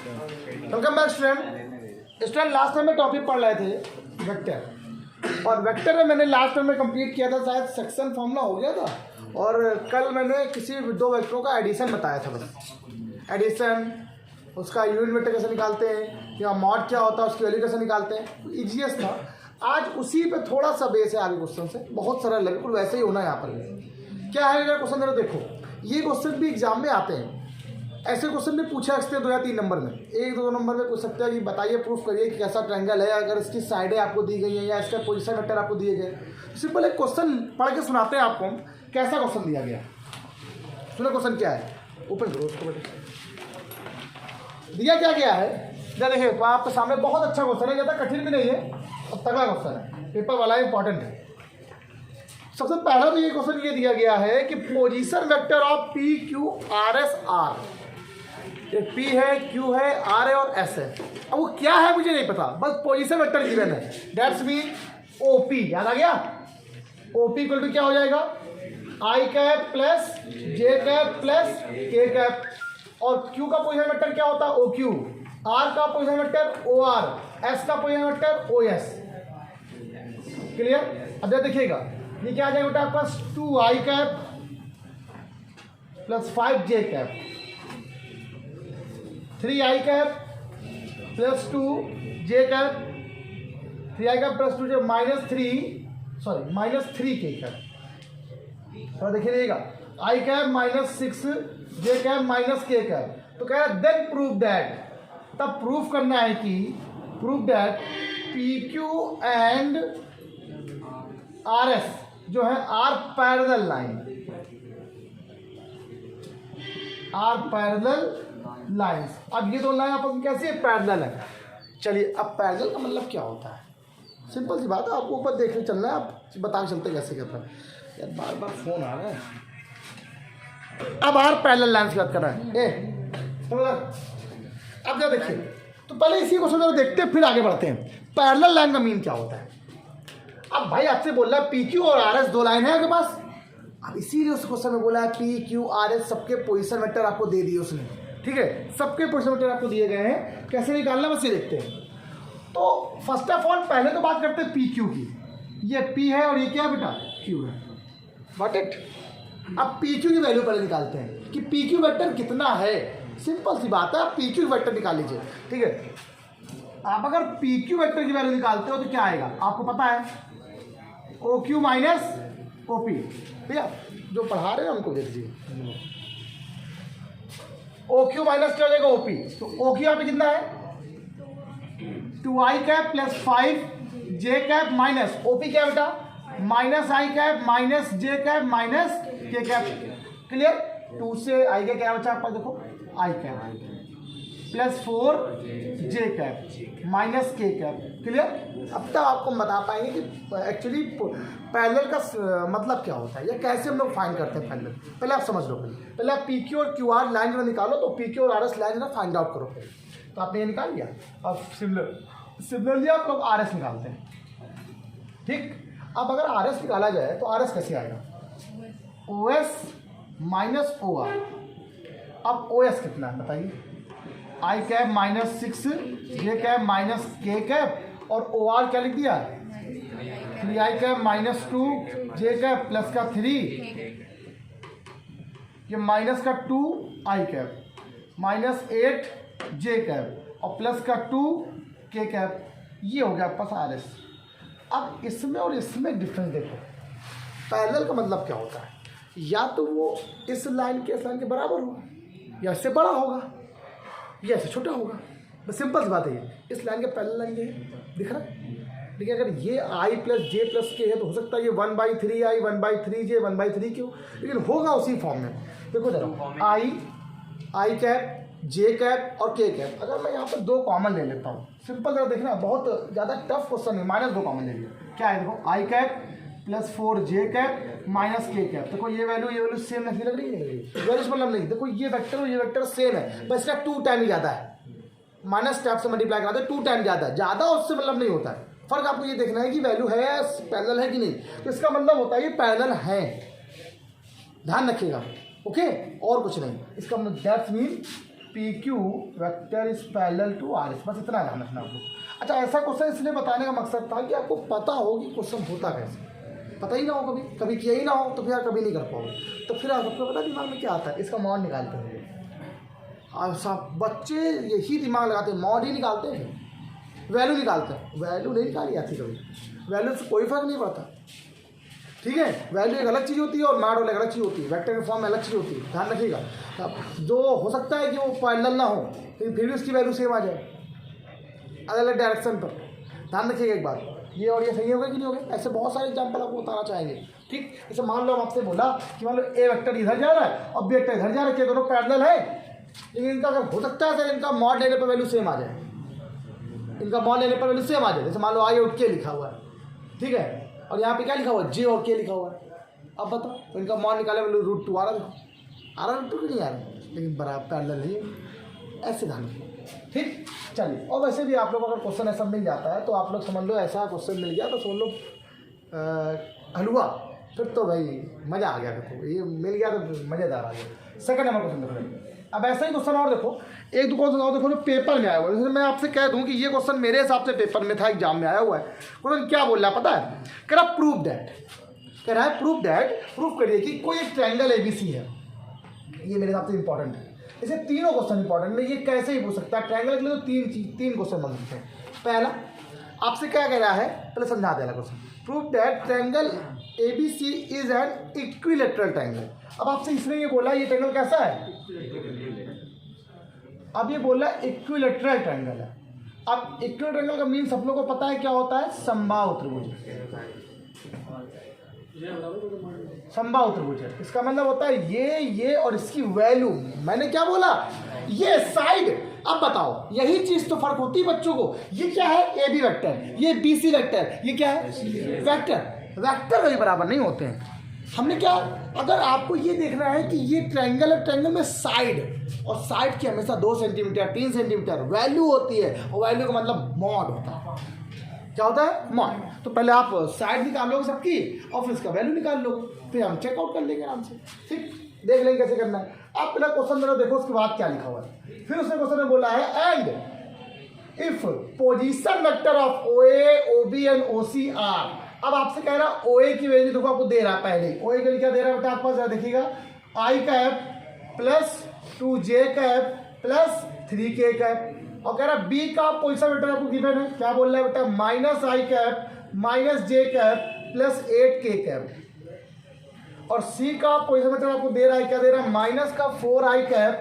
Welcome back student. Last time में topic पढ़ रहे थे वेक्टर, और वेक्टर में मैंने लास्ट टाइम में कंप्लीट किया था, शायद सेक्शन फॉर्मूला हो गया था। और कल मैंने किसी दो वेक्टरों का एडिशन बताया था, बस एडिशन, उसका यूनिट वेक्टर कैसे निकालते हैं या मॉड क्या होता है उसकी वैल्यू कैसे निकालते हैं, ईजीएस था। आज उसी पे थोड़ा सा बेस है आगे क्वेश्चन से, बहुत सरल है, बिल्कुल वैसे ही होना है। यहाँ पर क्या है अगर क्वेश्चन, देखो ये क्वेश्चन भी एग्जाम में आते हैं, ऐसे क्वेश्चन भी पूछा सकते हैं 2 या 3 नंबर में, 1-2 नंबर में पूछ सकते हैं कि बताइए प्रूफ करिए कि कैसा ट्रायंगल है, अगर इसकी साइडें आपको दी गई हैं या इसका पोजीशन वेक्टर आपको दिए गए। सिंपल एक क्वेश्चन पढ़ के सुनाते हैं आपको हम, कैसा क्वेश्चन दिया गया। सुनो क्वेश्चन क्या है, ओपन करो उसको, दिया क्या गया है क्या, देखिए तो आपके सामने बहुत अच्छा क्वेश्चन है, ज़्यादा कठिन भी नहीं है और तगड़ा क्वेश्चन है, पेपर वाला इंपॉर्टेंट है। सबसे पहला तो ये क्वेश्चन ये दिया गया है कि position vector of P Q R S R, ये P है, Q है, R है और S है। अब वो क्या है मुझे नहीं पता, बस पोजीशन वेक्टर गिवन है, दैट्स मीन OP। याद आ गया, OP इक्वल टू क्या हो जाएगा, I cap plus J cap plus K cap, और Q का पोजीशन वेक्टर क्या होता है OQ, R का पोजीशन वेक्टर OR, S का पोजीशन वेक्टर OS। क्लियर। अब जब देखिएगा ये क्या आ जाएगा बेटा, आपका 2I cap plus 5J cap, 3I cap plus 2J cap, 3I cap plus 2J minus 3K cap. तो देखिएगा I cap minus 6J cap minus K cap. तो कह रहा है देन प्रूव दैट, तब प्रूफ करना है कि prove that PQ and RS जो है are parallel line, are parallel lines. अब ये दो लाइन आपस में कैसे पैरेलल है। चलिए अब पैरेलल का मतलब क्या होता है, सिंपल सी बात है, आपको ऊपर देखने चलना है, आप बता के चलते कैसे कहता है। यार बार बार फोन आ रहा है। अब आर पैरेलल लाइन्स की बात कर रहा है अब जब देखिए, तो पहले इसी को समझो, देखते हैं फिर आगे बढ़ते हैं। पैरेलल लाइन का मीन क्या होता है। अब भाई आपसे बोल रहा है पी क्यू और आर एस दो लाइन है आपके पास, अब इसीलिए उस क्वेश्चन में बोला है पी क्यू आर एस सबके पोजीशन वेक्टर आपको दे दिए उसने, ठीक है, सबके पोजीशन वेक्टर आपको दिए गए हैं, कैसे निकालना बस ये देखते हैं। तो फर्स्ट ऑफ ऑल पहले तो बात करते हैं पी क्यू की, ये पी है और ये क्या है बेटा क्यू है, गॉट इट। अब पी क्यू की वैल्यू पहले निकालते हैं कि पी क्यू वेक्टर कितना है, सिंपल सी बात है, आप पी क्यू वेक्टर निकाल लीजिए, ठीक है। आप अगर पी क्यू वेक्टर की वैल्यू निकालते हो तो क्या आएगा आपको पता है, O Q minus O P. भैया जो पढ़ा रहे हैं उनको दे दीजिए, ओ क्यू माइनस क्या हो जाएगा ओ पी, तो ओ क्यू यहाँ पे कितना है 2I cap plus 5J cap minus O P क्या बेटा minus I cap minus J cap minus K cap. Clear. 2 से I का क्या बचा आपका, देखो I cap plus 4J cap minus K cap. Clear. अब तक आपको बता पाएंगे कि एक्चुअली पैरेलल का मतलब क्या होता है या कैसे हम लोग फाइंड करते हैं पैरेलल। पहले आप समझ लो, पहले आप पी क्यू और क्यू आर लाइन जो निकालो, तो पी क्यू और आर एस लाइन ना फाइंड आउट करो पहले। तो आपने ये निकाल लिया, अब सिमिलरली आप लोग आर एस निकालते हैं, ठीक। अब अगर आर एस निकाला जाए तो आर एस कैसे आएगा, O S minus O R. अब ओ एस कितना है बताइए, I cap minus 6J cap minus K cap, और ओ आर क्या लिख दिया 3I cap minus 2J cap plus का 3, ये माइनस का 2I cap minus 8J cap और प्लस का 2K कैप। ये हो गया आपके पास आर एस। अब इसमें और इसमें डिफरेंस देखो, पैरेलल का मतलब क्या होता है, या तो वो इस लाइन के बराबर होगा या इससे बड़ा होगा या इससे छोटा होगा, बस सिंपल सी बात है। ये इस लाइन के पैरेलल लाइन ये दिख रहा है, देखिए अगर ये I plus J plus K है तो हो सकता है ये 1/3I 1/3J 1/3Q, लेकिन होगा उसी फॉर्म में। देखो जरा I कैप J कैप और K कैप, अगर मैं यहाँ पर 2 कॉमन ले लेता हूँ, सिंपल जरा देखना, बहुत ज़्यादा टफ क्वेश्चन है, -2 कॉमन ले लिया, क्या है देखो I cap plus 4J cap minus K cap. देखो ये वैल्यू सेम नहीं लग रही है, वैल्यू मतलब नहीं, देखो ये वेक्टर और ये वेक्टर सेम है, बस इसका 2 टाइम ज़्यादा है, माइनस टैप से मल्टीप्लाई कराते हैं 2 टाइम ज़्यादा उससे मतलब नहीं होता है। फर्क आपको ये देखना है कि वैल्यू है पैरेलल है कि नहीं, तो इसका मतलब होता है ये पैरेलल है, ध्यान रखिएगा, ओके, और कुछ नहीं। इसका मतलब that's mean P Q vector is parallel to R S, बस इतना ध्यान रखना आप लोग। अच्छा, ऐसा क्वेश्चन इसलिए बताने का मकसद था कि आपको पता हो कि क्वेश्चन होता कैसे, पता ही ना हो, कभी कभी किया ही ना हो तो फिर यार कभी नहीं कर पाओगे, तो फिर आपको पता दिमाग में क्या आता है, इसका मॉड निकालते हैं। और सब बच्चे यही दिमाग लगाते हैं, मॉड ही निकालते हैं, वैल्यू निकालते हैं। वैल्यू नहीं निकाली आती कभी, वैल्यू से कोई फर्क नहीं पड़ता, ठीक है। वैल्यू एक अलग चीज़ होती है और मॉड एक अलग चीज़ होती है, वेक्टर के फॉर्म में अलग चीज़ होती है, ध्यान रखिएगा। जो हो सकता है कि वो पैरेलल ना हो लेकिन फिर भी उसकी वैल्यू सेम आ जाए अलग अलग डायरेक्शन पर, ध्यान रखिएगा एक बात, ये और ये सही होगा कि नहीं होगा। ऐसे बहुत सारे एग्जाम्पल आपको बताना चाहेंगे, ठीक। जैसे मान लो हम आपसे बोला कि मान लो ए वेक्टर इधर जा रहा है और बी वेक्टर इधर जा रहा है, क्या दोनों पैरेलल है, लेकिन इनका अगर हो सकता है सर इनका मॉड लेने पर वैल्यू सेम आ जाए, इनका मॉड लेने पर वैल्यू सेम आ जाए। जैसे मान लो आई और के लिखा हुआ है, ठीक है, और यहाँ पे क्या लिखा हुआ है, जे और के लिखा हुआ है। अब बताओ तो इनका मॉड निकाले वैल्यू √2 आ रहा है, √2 क्यों नहीं आ रहा है, लेकिन बराबर पैरेलल नहीं है, ऐसे ध्यान रखिए, ठीक। चलिए, और वैसे भी आप लोग अगर क्वेश्चन ऐसा मिल जाता है तो आप लोग समझ लो ऐसा क्वेश्चन मिल गया तो समझ लो हलवा, फिर तो भाई मज़ा आ गया, देखो ये मिल गया तो मज़ेदार आ गया। सेकंड नंबर क्वेश्चन देखो, अब ऐसा ही क्वेश्चन और देखो, एक दो क्वेश्चन और देखो जो पेपर में आया हुआ है। जैसे मैं आपसे कह दूं कि ये क्वेश्चन मेरे हिसाब से पेपर में था, एग्जाम में आया हुआ है। क्वेश्चन क्या बोल रहा है पता है, कह रहा प्रूव दैट, कह रहा है प्रूव दैट, प्रूव करिए कि कोई एक ट्रायंगल ABC है। ये मेरे हिसाब से इंपॉर्टेंट है, इसे तीनों क्वेश्चन इंपॉर्टेंट है, ये कैसे ही पूछ सकता है ट्रायंगल के लिए, तो तीन क्वेश्चन बन सकते हैं। पहला आपसे क्या कह रहा है, पहले समझा देना question, prove that triangle ABC is an equilateral triangle. अब आपसे इसने ये बोला ये ट्रायंगल कैसा है, अब ये बोला इक्विलैटरल ट्रायंगल है। अब इक्विलैटरल ट्रायंगल का मीन सब लोगों को पता है क्या होता है, समबाहु त्रिभुज, समबाहु त्रिभुज है। इसका मतलब होता है ये और इसकी वैल्यू, मैंने क्या बोला, ये साइड। अब बताओ यही चीज तो फर्क होती है बच्चों को, ये क्या है AB वेक्टर, ये BC वेक्टर, ये क्या है वेक्टर, वेक्टर कभी बराबर नहीं होते हैं। हमने क्या, अगर आपको ये देखना है कि ये ट्रायंगल है, ट्रायंगल में साइड, और साइड की हमेशा 2 सेंटीमीटर 3 सेंटीमीटर वैल्यू होती है, और वैल्यू का मतलब मॉड होता है। क्या होता है, मॉड। तो पहले आप साइड निकाल लोगे सबकी और फिर इसका वैल्यू निकाल लोगे, फिर हम चेकआउट कर लेंगे आराम से, ठीक। देख लेंगे कैसे करना है। आप पहले क्वेश्चन जरा देखो, उसके बाद क्या लिखा हुआ है। फिर उसने क्वेश्चन में बोला है and if position vector of OA OB and OC are. अब आपसे कह रहा है OA की वैल्यू देखो आपको दे रहा है, पहले OA के लिए क्या दे रहा है बेटा आपके पास, देखिएगा I cap plus 2J cap plus 3K cap, और कह रहा है B का पोजीशन वेक्टर आपको गिवन है, क्या बोल रहा है बेटा, -I cap -J cap plus 8K cap, और C का पोजीशन वेक्टर आपको दे रहा है, क्या दे रहा है, -4I cap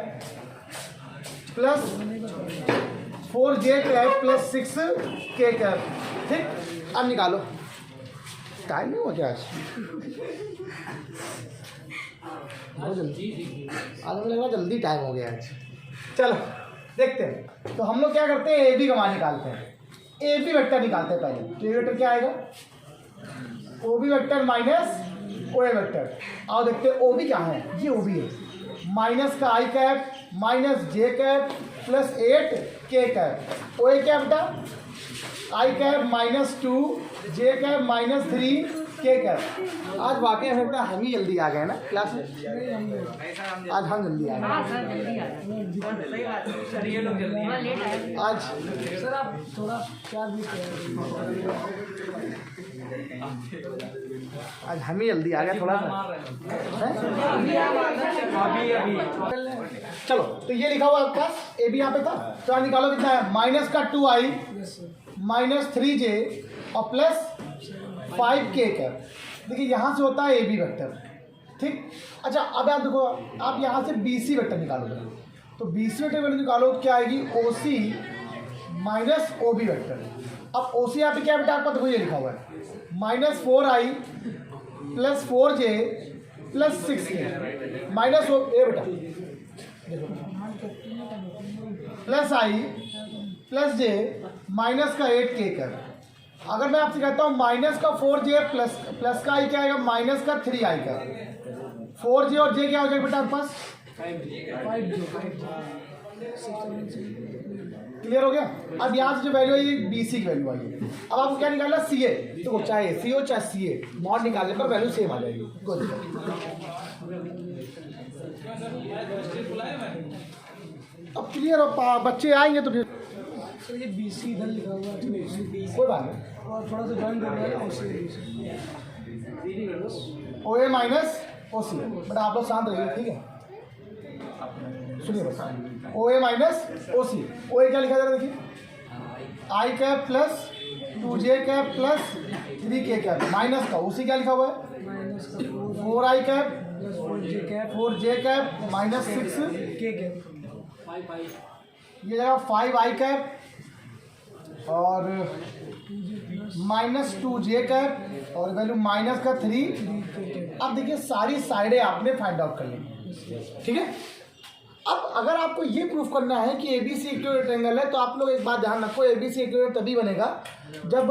plus 4J cap plus 6K cap, ठीक। अब निकालो, टाइम नहीं हुआ क्या आज, बहुत जल्दी, आज हमें लग रहा जल्दी टाइम हो गया आज। चलो देखते हैं, तो हम लोग क्या करते हैं, AB का मान निकालते हैं, AB वेक्टर निकालते हैं पहले। तो ये वेक्टर क्या आएगा, OB vector minus OA vector. आओ देखते हैं OB क्या है, ये OB है, माइनस का I cap -J cap plus 8K cap. OA क्या बेटा, I cap -2J cap -3K cap. आज वाकई में बेटा हम ही जल्दी आ गए ना क्लास में, आज हम जल्दी आ गए आज, सर आप थोड़ा क्या भी आज हम ही जल्दी आ गए थोड़ा सा। चलो तो ये लिखा हुआ आपके पास AB यहाँ पे था, तो निकालो कितना है, -2I -3J और प्लस 5K कैप। देखिए यहाँ से होता है AB वेक्टर, ठीक। अच्छा अब आप देखो, आप यहाँ से BC वेक्टर निकालोगे, तो BC वेक्टर निकालो क्या आएगी, OC माइनस OB वेक्टर। अब OC यहाँ पे क्या बेटा आपका, देखो ये लिखा हुआ है -4I plus 4J plus 6K minus बेटा plus I plus J minus का 8K कर। अगर मैं आपसे कहता हूँ माइनस का 4J प्लस का I क्या आएगा, माइनस का 3I का, 4J और J क्या हो जाएगा बेटा आपके पास, 5J। क्लियर हो गया। अब यहाँ से जो वैल्यू है ये BC की वैल्यू आई है। अब आपको क्या निकालना, CA, तो चाहे AC हो चाहे CA, मॉड निकालने पर वैल्यू सेम आ जाएगी, कोई दिक्कत नहीं। अब क्लियर हो, बच्चे आएंगे तो फिर सर ये BC इधर लिखा हुआ है, कोई बात नहीं। और थोड़ा सा ज्वाइन कर रहा है उससे OA माइनस OC, बट आप लोग शांत रहिए, ठीक है, सुनिए बस। OA माइनस OC, OA क्या लिखा जा रहा है देखिए, I cap plus 2J cap plus 3K cap minus का OC क्या लिखा हुआ है, माइनस का 4I cap plus 4J cap minus 6 K cap ये जगह 5I कैप और माइनस 2J कैप और वैल्यू माइनस का 3। अब देखिए सारी साइडें आपने फाइंड आउट कर ली, ठीक है। अब अगर आपको ये प्रूफ करना है कि ABC इक्विवेलेंट ट्रायंगल है, तो आप लोग एक बात ध्यान रखो, ABC इक्विवेलेंट तभी बनेगा जब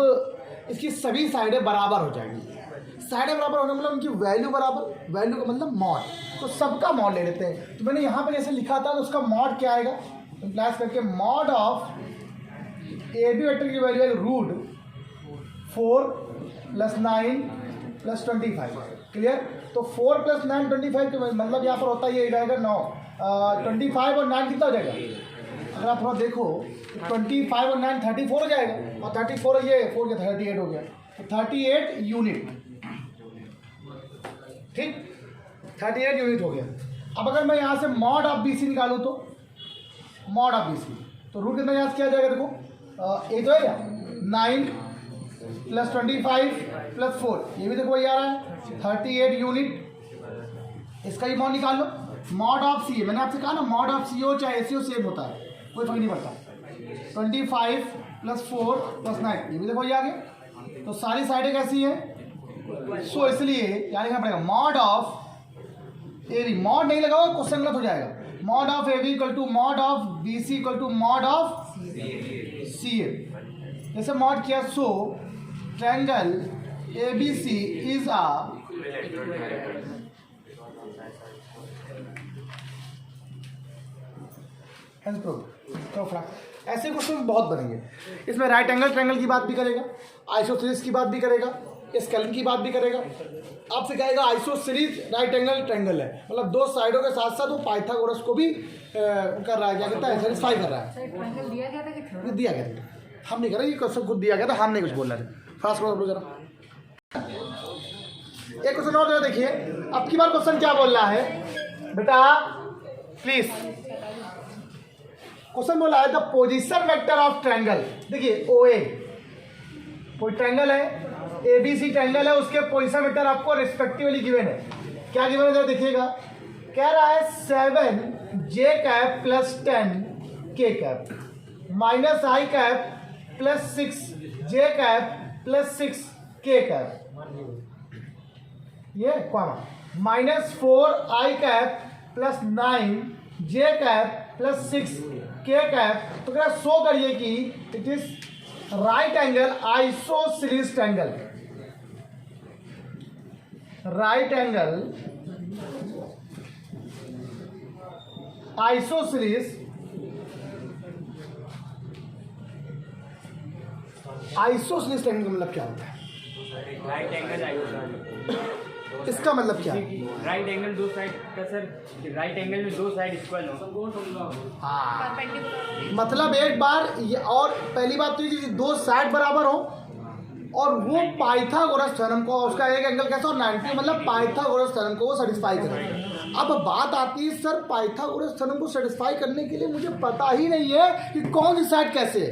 इसकी सभी साइडें बराबर हो जाएंगी। साइडें बराबर होने मतलब उनकी वैल्यू बराबर, वैल्यू का मतलब मॉड, तो सबका मॉड ले लेते हैं। तो मैंने यहाँ पे जैसे लिखा था तो उसका मॉड क्या आएगा, इम्प्लाइज करके मॉड ऑफ AB वेक्टर की वैल्यू है रूट 4 + 9 + 25, क्लियर। तो 4 + 9 25 के मतलब यहाँ पर होता है ये जाएगा 9, 25 और 9 कितना हो जाएगा, अगर आप थोड़ा देखो 25 और 9 34 हो जाएगा, और 34 ये 4 के 38 हो गया, तो 38 यूनिट, ठीक, 38 यूनिट हो गया। अब अगर मैं यहाँ से मॉड ऑफ BC निकालूँ तो मॉड ऑफ BC, तो रूट कितना यहाँ से किया जाएगा, देखो ये तो है क्या 9 + 25 + 4, ये भी देखो वही आ रहा है 38 यूनिट, इसका ही मॉड निकाल लो। मॉड ऑफ C, मैंने आपसे कहा ना मॉड ऑफ CO चाहे ACO सेम होता है, कोई फर्क नहीं पड़ता। 25 + 4 + 9, ये भी देखो ये आ गया। तो सारी साइडें कैसी हैं, सो इसलिए क्या लिखना पड़ेगा, मॉड ऑफ AB, मॉड नहीं लगा हुआ क्वेश्चन गलत हो जाएगा, mod of AB = mod of BC = mod of CA। जैसे मॉड किया, सो ट्रायंगल ABC इज अ ऐसे क्वेश्चन बहुत बनेंगे। इसमें राइट एंगल ट्रायंगल की बात भी करेगा, आइसोसेलेस की बात भी करेगा, स्केलिन की बात भी करेगा। आपसे कहेगा आइसोसेलेस राइट एंगल ट्रायंगल है, मतलब दो साइडों के साथ साथ वो पाइथागोरस को भी कर रहा है, क्या कहता है, सेटिस्फाई कर रहा है। दिया गया था कि दिया गया था, हम नहीं कर रहे, ये क्वेश्चन खुद दिया गया था, हम नहीं कुछ बोल रहे थे। फास्ट करो जरा, एक क्वेश्चन और जरा देखिए। अब की बार क्वेश्चन क्या बोल रहा है बेटा, प्लीज। क्वेश्चन बोला है the position vector of triangle. देखिए OA कोई ट्रायंगल है, ABC ट्रायंगल है, उसके पोजीशन वेक्टर आपको रिस्पेक्टिवली गिवन है। क्या गिवन है जरा देखिएगा, कह रहा है 7J cap + 10K cap -I cap + 6J cap + 6K cap, ये comma -4I cap + 9J cap + 6K cap. तो क्या शो करिए कि it is right angle isosceles triangle, right angle isosceles, isosceles triangle का मतलब क्या होता है, राइट एंगल इसका मतलब क्या है, राइट एंगल दो साइड का सर, राइट एंगल में दो साइड इक्वल हो। हाँ, मतलब एक बार ये, और पहली बात तो ये कि दो साइड बराबर हो और वो पाइथागोरस थ्योरम को, उसका एक एंगल कैसा हो 90, मतलब पाइथागोरस थ्योरम को वो सेटिस्फाई करे। अब बात आती है सर पाइथागोरस थ्योरम को सेटिस्फाई करने के लिए मुझे पता ही नहीं है कि कौन सी साइड कैसे है।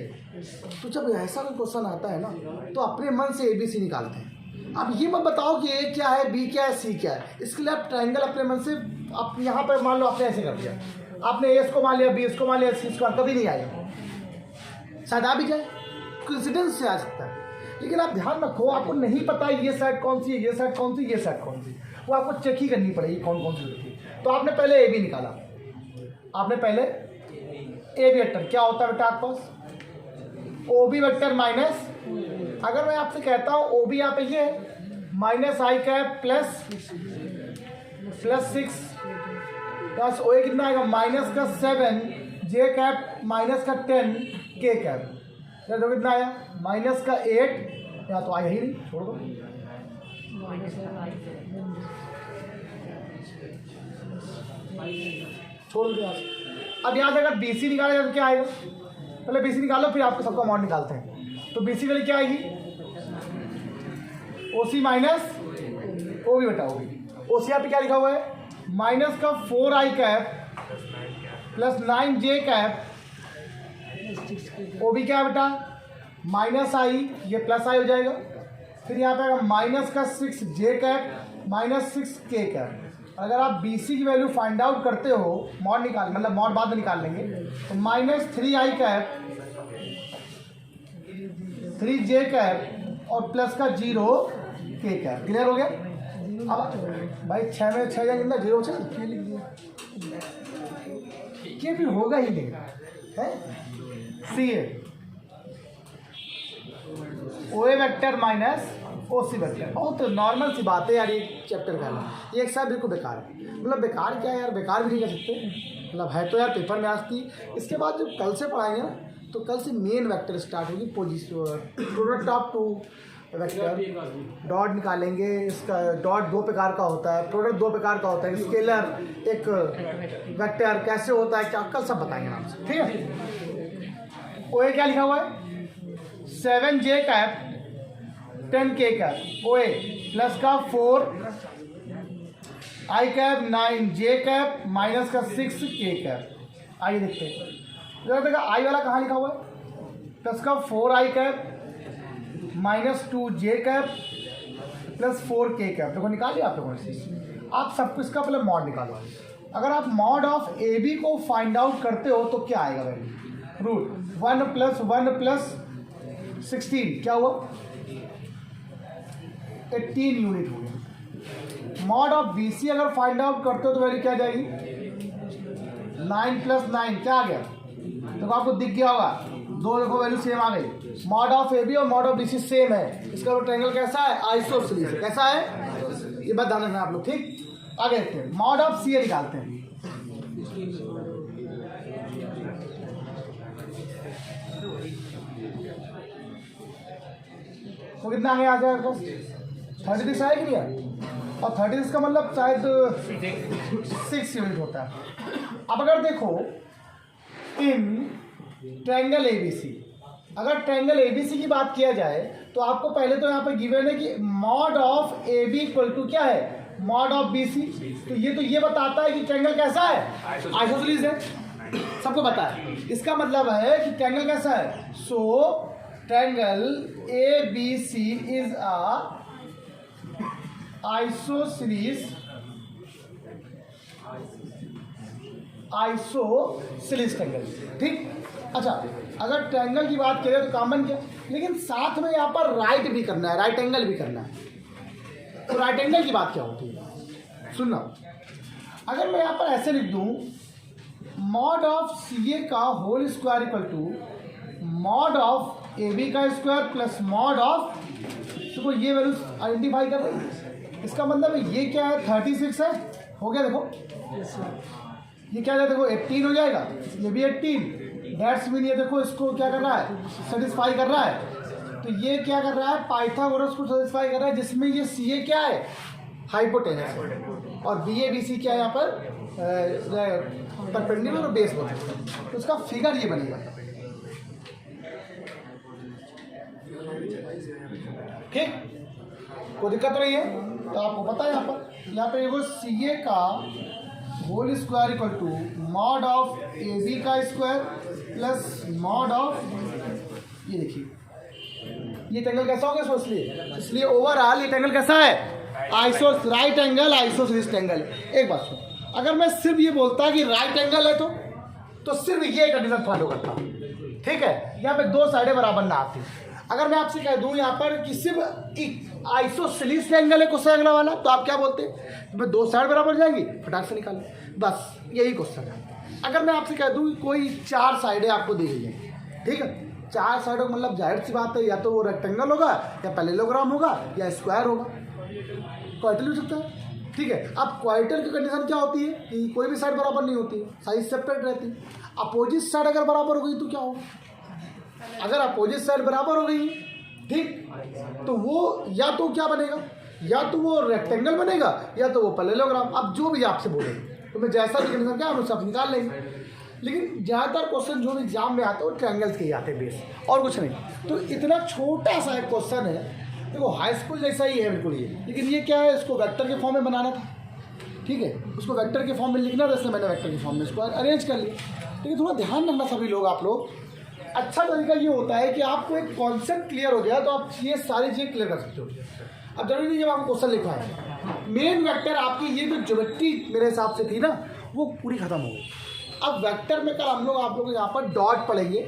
तो जब ऐसा कोई क्वेश्चन आता है ना तो अपने मन से ABC निकालते हैं। अब ये मत बताओ कि A क्या है, B क्या है, C क्या है, इसके लिए आप ट्रायंगल अपने मन से, आप यहाँ पर मान लो आपने ऐसे कर दिया, आपने A को मान लिया, B को मान लिया, C को कभी नहीं आएगा, शायद आ भी जाए, कोइंसिडेंस से आ सकता है। लेकिन आप ध्यान रखो, आपको नहीं पता ये साइड कौन सी है, ये साइड कौन सी, ये साइड कौन सी, वो आपको चेक ही करनी पड़ेगी कौन कौन सी होती है। तो आपने पहले AB निकाला, आपने पहले AB वेक्टर क्या होता है बेटा आपके पास, OB वेक्टर माइनस, अगर मैं आपसे कहता हूँ OB यहाँ पे ये -I कैप + 6 प्लस OA कितना आएगा -7J कैप -10K कैप, तो कितना आया -8, या तो आया ही नहीं, छोड़ दो, छोड़ दो। अब यहाँ से अगर बी सी निकालेगा तो क्या आएगा, पहले बी सी निकालो फिर आपको सबका अमाउंट निकालते हैं। तो बी सी के लिए क्या आएगी, ओ सी माइनस ओ बी बटा ओ बी। ओ सी यहाँ पे क्या लिखा हुआ है, माइनस का 4i cap plus 9j cap, O B क्या है बेटा माइनस आई, ये प्लस आई हो जाएगा। फिर यहाँ पे माइनस का 6j cap minus 6k cap. अगर आप बी सी की वैल्यू फाइंड आउट करते हो, मॉड निकाल मतलब मॉड बाद में निकाल लेंगे, तो minus 3i cap 3j cap और प्लस का 0k कैप। क्लियर हो गया। अब भाई 6 में 6 जाएंगे ना, 0 के फिर होगा ही नहीं है। सी ए ओ ए vector minus O C vector, बहुत नॉर्मल सी बात है यार ये चैप्टर का। ये एक साथ बिल्कुल बेकार है, मतलब बेकार क्या है यार, बेकार भी नहीं कह सकते, मतलब है तो यार पेपर में आज थी। इसके बाद जब कल से पढ़ाएंगे ना, तो कल से मेन वेक्टर स्टार्ट होगी, position product of two vector, dot निकालेंगे। इसका डॉट 2 प्रकार का होता है, प्रोडक्ट 2 प्रकार का होता है, स्केलर एक वेक्टर कैसे होता है क्या, कल सब बताएंगे आपसे, ठीक है। ओ ए क्या लिखा हुआ है, 7j कैप 10k कैप, ओ ए प्लस का 4i cap 9j cap minus का 6k कैप। आइए देखते हैं, जरा देखा आई वाला कहाँ लिखा हुआ है, प्लस का 4i cap minus 2j cap plus 4k cap. देखो निकाल लिया आप लोगों ने। आप सब कुछ का पहले मॉड निकालो। अगर आप मॉड ऑफ ए बी को फाइंड आउट करते हो तो क्या आएगा वैल्यू, रूट 1 प्लस 1 प्लस 16 क्या हुआ 18 यूनिट हो गया। मॉड ऑफ बी सी अगर फाइंड आउट करते हो तो वैल्यू क्या जाएगी, 9 प्लस 9 क्या आ गया, देखो आपको दिख गया होगा, दो देखो वैल्यू सेम आ गई। मॉड ऑफ ए बी और mod of B C same है, इसका ट्रायंगल कैसा है, आइसोसेलेस है। कैसा है ये बात ध्यान रखना आप लोग, ठीक। आगे देखते हैं, मॉड ऑफ सी ए निकालते हैं। तो कितना आ गया आ जाएगा, 36 आया कि नहीं है, और 36 का मतलब शायद 6 यूनिट होता है। अब अगर देखो इन ट्रायंगल एबीसी, अगर ट्रायंगल एबीसी की बात किया जाए तो आपको पहले तो यहाँ पर गिवन है कि mod of A B equal to क्या है, मॉड ऑफ बी सी। तो ये बताता है कि ट्रायंगल कैसा है, आइसोसेलेस है, सबको पता है। इसका मतलब है कि ट्रायंगल कैसा है, so triangle A B C is a isosceles triangle, ठीक। अच्छा, अगर ट्रायंगल की बात करें तो कॉमन क्या, लेकिन साथ में यहाँ पर राइट भी करना है, राइट एंगल भी करना है। तो राइट एंगल की बात क्या होती है, सुनना। अगर मैं यहाँ पर ऐसे लिख दूँ, मॉड ऑफ सी ए का whole square equal to mod of A B का स्क्वायर प्लस मॉड ऑफ, तो ये वैल्यू आइडेंटिफाई कर रही है। इसका मतलब ये क्या है, 36 है, हो गया। देखो ये क्या है, देखो 18 हो जाएगा, ये भी 18, डेट्स भी नहीं है। देखो इसको क्या कर रहा है, सेटिस्फाई कर रहा है। तो ये क्या कर रहा है, पाइथागोरस को सेटिस्फाई कर रहा है, जिसमें ये सी ए क्या है, हाइपोटेनस, और बी ए बी सी क्या है यहाँ पर परपेंडिकुलर और बेस होता है। तो उसका फिगर ये बनेगा, ठीक। कोई दिक्कत नहीं है, तो आपको पता है यहाँ पे देखो सी ए का whole square equal to mod of A B का स्क्वायर प्लस मॉड ऑफ, ये देखिए ये ट्रायंगल कैसा हो गया, इसलिए ओवरऑल ये ट्रायंगल कैसा है, राइट एंगल आइसोसेलेस ट्रायंगल। एक बात सुनो, अगर मैं सिर्फ ये बोलता कि राइट एंगल है तो सिर्फ ये कंडीशन फॉलो करता, ठीक है। यहाँ पे दो साइडें बराबर ना आती। अगर मैं आपसे कह दूं यहाँ पर कि सिर्फ आइसोसेलेस ट्रायंगल है क्वेश्चन अगला वाला, तो आप क्या बोलते हैं, तो दो साइड बराबर जाएंगी, फटाक से निकाल, बस यही क्वेश्चन है। अगर मैं आपसे कह दूं कोई 4 साइडें आपको दी गई है, ठीक है, 4 साइडों का मतलब जाहिर सी बात है, या तो वो रेक्टेंगल होगा, या पैरेललोग्राम होगा, या स्क्वायर होगा, क्वाड्रेटिक हो सकता है, ठीक है। अब क्वाड्रेटिक की कंडीशन क्या होती है कि कोई भी साइड बराबर नहीं होती है, साइड सेपरेट रहती है। अपोजिट साइड अगर बराबर हो गई तो क्या होगा, अगर अपोजिट साइड बराबर हो गई, ठीक, तो वो या तो क्या बनेगा, या तो वो रेक्टेंगल बनेगा, या तो वो पैरेललोग्राम। अब जो भी आपसे बोलेंगे तो मैं जैसा भी कंडीशन क्या हम सब निकाल लेंगे। लेकिन ज़्यादातर क्वेश्चन जो भी एग्जाम में आते हैं वो ट्रायंगल्स के ही आते हैं बेस, और कुछ नहीं। तो इतना छोटा सा एक क्वेश्चन है, देखो हाई स्कूल जैसा ही है बिल्कुल ये, लेकिन ये क्या है, इसको वेक्टर के फॉर्म में बनाना था, ठीक है, उसको वेक्टर के फॉर्म में लिखना था, इसलिए मैंने वेक्टर के फॉर्म में इसको अरेंज कर लिया। लेकिन थोड़ा ध्यान रखना सभी लोग, आप लोग, अच्छा तरीका ये होता है कि आपको एक कॉन्सेप्ट क्लियर हो गया तो आप ये सारी चीज़ें क्लियर कर सकते हो। अब जरूरी नहीं जब आपको क्वेश्चन लिखा है, मेन वेक्टर आपकी ये जो ज्योमेट्री मेरे हिसाब से थी ना, वो पूरी खत्म हो गई। अब वेक्टर में कल हम लोग आप लोग यहाँ पर डॉट पढ़ेंगे,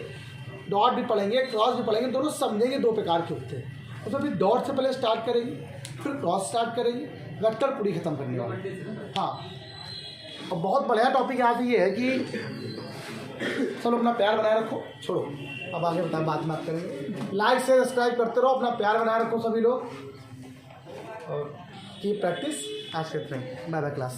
डॉट भी पढ़ेंगे, क्रॉस भी पढ़ेंगे, दोनों समझेंगे दो प्रकार के होते हैं। तो फिर डॉट से पहले स्टार्ट करेंगे, फिर क्रॉस स्टार्ट करेंगे, वेक्टर पूरी खत्म करने वाले। हाँ, और बहुत बढ़िया टॉपिक यहाँ से ये है कि चलो अपना प्यार बनाए रखो, छोड़ो अब आगे बताएं, बाद में बात करेंगे। लाइक से सब्सक्राइब करते रहो, अपना प्यार बनाए रखो सभी लोग, और की प्रैक्टिस आज करते हैं। Bye bye class.